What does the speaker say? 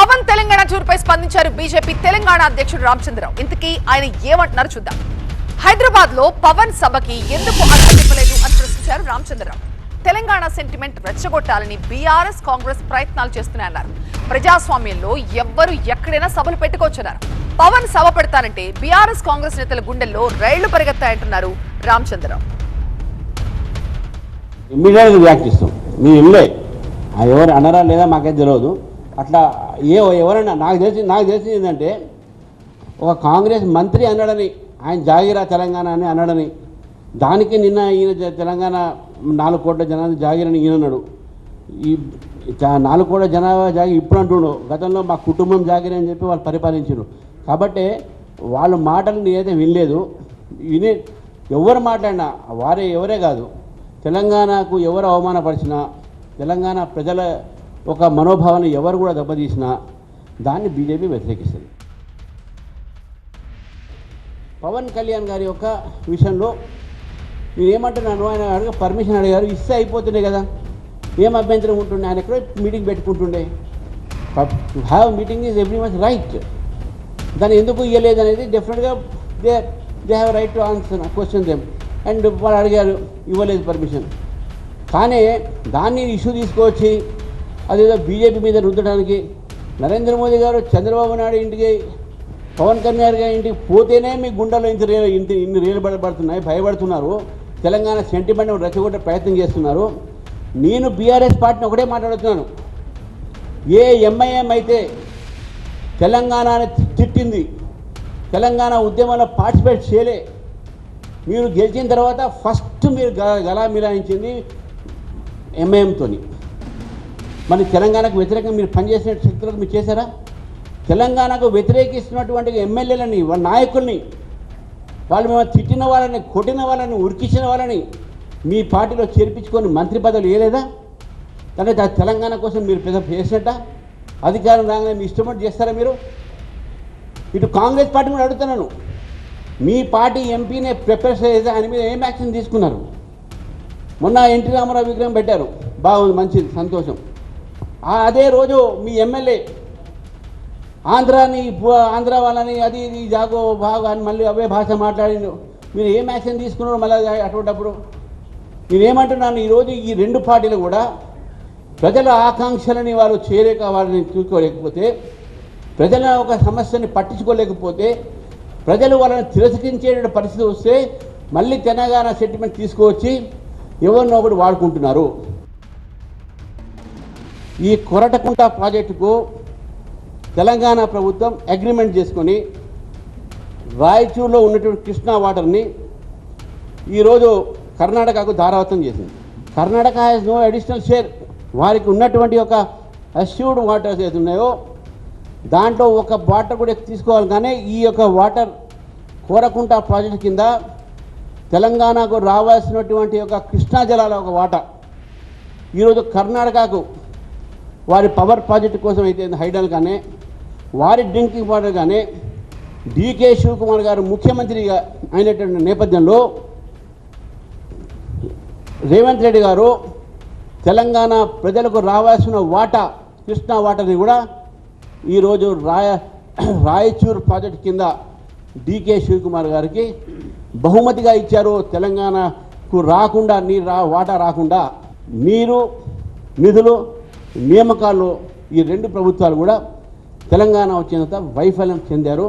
పవన్ తెలంగాణ టూర్పై స్పందించారు బీజేపీ తెలంగాణ అధ్యక్షుడు రామచంద్రరావు. ఇంతకీ ఆయన ఏమంటున్నారు చూద్దాం. హైదరాబాద్ లో పవన్ సభకి ఎందుకు అనుమతించలేదు అని ప్రశ్నించారు రామచంద్రరావు. తెలంగాణ సెంటిమెంట్ రెచ్చగొట్టాలని బీఆర్ఎస్ కాంగ్రెస్ ప్రయత్నాలు చేస్తున్నాయన్నారు. ప్రజాస్వామ్యంలో ఎవ్వరు ఎక్కడైనా సభలు పెట్టుకోవచ్చన్నారు. పవన్ సభ పెడతానంటే బీఆర్ఎస్ కాంగ్రెస్ నేతల గుండెల్లో రైళ్లు పరిగెత్తాయంటున్నారు రామచంద్రరావు. ఇమ్మీడియట్గా రియాక్ట్ ఇస్తాం. మీ ఇల్లే ఎవరు అన్నారా లేదా మాకేం తెలియదు. అట్లా ఎవరైనా నాకు తెలిసింది ఏంటంటే ఒక కాంగ్రెస్ మంత్రి అన్నాడని, ఆయన జాగిరా తెలంగాణ అని అన్నాడని, దానికి నిన్న ఈయన తెలంగాణ 4 కోట్ల జనాభా జాగిరని ఈయన అన్నాడు. ఈ 4 కోట్ల జనాభా జాగి ఇప్పుడు అంటుండు, గతంలో మా కుటుంబం జాగిరి అని చెప్పి వాళ్ళు పరిపాలించారు. కాబట్టి వాళ్ళ మాటలు నేనైతే వినలేదు. ఎవరు మాట్లాడినా ఎవరే కాదు, తెలంగాణకు ఎవరు అవమానపరిచినా, తెలంగాణ ప్రజల ఒక మనోభావాన్ని ఎవరు కూడా దెబ్బతీసినా దాన్ని బీజేపీ వ్యతిరేకిస్తుంది. పవన్ కళ్యాణ్ గారి యొక్క విషయంలో నేను ఏమంటున్నాను, ఆయన పర్మిషన్ అడిగారు, ఇస్తే అయిపోతుండే కదా, ఏం అభ్యంతరం ఉంటుండే, ఆయన ఎక్కడో మీటింగ్ పెట్టుకుంటుండే. To have meeting is every much right. దాన్ని ఎందుకు ఇవ్వలేదు అనేది డెఫినెట్గా they have right to answer question them. And వాళ్ళు అడిగారు, ఇవ్వలేదు పర్మిషన్. కానీ దాన్ని ఇష్యూ తీసుకొచ్చి అదేదో బీజేపీ మీద రుద్దడానికి నరేంద్ర మోదీ గారు చంద్రబాబు నాయుడు ఇంటికి, పవన్ కళ్యాణ్ గారి ఇంటికి పోతేనే మీ గుండెల్లో ఇన్ని రేలు పడుతున్నాయి, భయపడుతున్నారు, తెలంగాణ సెంటిమెంట్ రెచ్చగొట్టే ప్రయత్నం చేస్తున్నారు. నేను బీఆర్ఎస్ పార్టీని ఒకటే మాట్లాడుతున్నాను, ఏ ఎంఐఎం అయితే తెలంగాణని తిట్టింది, తెలంగాణ ఉద్యమంలో పార్టిసిపేట్ చేయలే, మీరు గెలిచిన తర్వాత ఫస్ట్ మీరు గలా మిలాయించింది ఎంఐఎంతో. మరి తెలంగాణకు వ్యతిరేకంగా మీరు పనిచేసిన శక్తులకు మీరు చేశారా? తెలంగాణకు వ్యతిరేకిస్తున్నటువంటి ఎమ్మెల్యేలని, వాళ్ళ నాయకుల్ని, వాళ్ళు మేము తిట్టిన వాళ్ళని, కొట్టిన వాళ్ళని, ఉరికించిన వాళ్ళని మీ పార్టీలో చేర్పించుకొని మంత్రి పదవులు వేయలేదా? కానీ తెలంగాణ కోసం మీరు పెద్ద చేసినట్ట అధికారం రాగానే మీ ఇష్టపడి చేస్తారా మీరు? ఇటు కాంగ్రెస్ పార్టీ కూడా అడుగుతున్నాను, మీ పార్టీ ఎంపీనే ప్రిపేర్ చేస్తే ఆయన మీద ఏం యాక్షన్ తీసుకున్నారు? మొన్న ఎన్టీ రామారావు విగ్రహం పెట్టారు, బాగుంది, మంచిది, సంతోషం. అదే రోజు మీ ఎమ్మెల్యే ఆంధ్ర వాళ్ళని అది ఇది జాగో బాగా అని మళ్ళీ అవే భాష మాట్లాడిండు. మీరు ఏం యాక్షన్ తీసుకున్నారు మళ్ళీ అటువంటిప్పుడు? నేనేమంటున్నాను, ఈరోజు ఈ 2 పార్టీలు కూడా ప్రజల ఆకాంక్షలని వారు చేయలేక, వారిని చూసుకోలేకపోతే, ప్రజల ఒక సమస్యని పట్టించుకోలేకపోతే, ప్రజలు వాళ్ళని తిరస్కరించే పరిస్థితి వస్తే మళ్ళీ తెలంగాణ సెంటిమెంట్ తీసుకువచ్చి ఎవరినో ఒకటి వాడుకుంటున్నారు. ఈ కొరటకుంట ప్రాజెక్టుకు తెలంగాణ ప్రభుత్వం అగ్రిమెంట్ చేసుకొని రాయచూరులో ఉన్నటువంటి కృష్ణా వాటర్ని ఈరోజు కర్ణాటకకు ధారావతం చేసింది. Karnataka has no additional share. వారికి ఉన్నటువంటి ఒక అష్యూర్డ్ వాటర్స్ ఏది ఉన్నాయో దాంట్లో ఒక వాటర్ కూడా తీసుకోవాలి. కానీ ఈ యొక్క వాటర్ కోరకుంట ప్రాజెక్టు కింద తెలంగాణకు రావాల్సినటువంటి ఒక కృష్ణా జలాల ఒక వాటా ఈరోజు కర్ణాటకకు వారి పవర్ ప్రాజెక్టు కోసం అయితే హైడల్ కానీ, వారి డ్రింకింగ్ వాటర్ కానీ డీకే శివకుమార్ గారు ముఖ్యమంత్రిగా అయినటువంటి నేపథ్యంలో రేవంత్ రెడ్డి గారు తెలంగాణ ప్రజలకు రావాల్సిన వాటా, కృష్ణా వాటర్ని కూడా ఈరోజు రాయచూర్ ప్రాజెక్టు కింద డీకే శివకుమార్ గారికి బహుమతిగా ఇచ్చారు. తెలంగాణకు రాకుండా వాటా రాకుండా నీరు, నిధులు, నియామకాల్లో ఈ 2 ప్రభుత్వాలు కూడా తెలంగాణ వచ్చినంత వైఫల్యం చెందారు.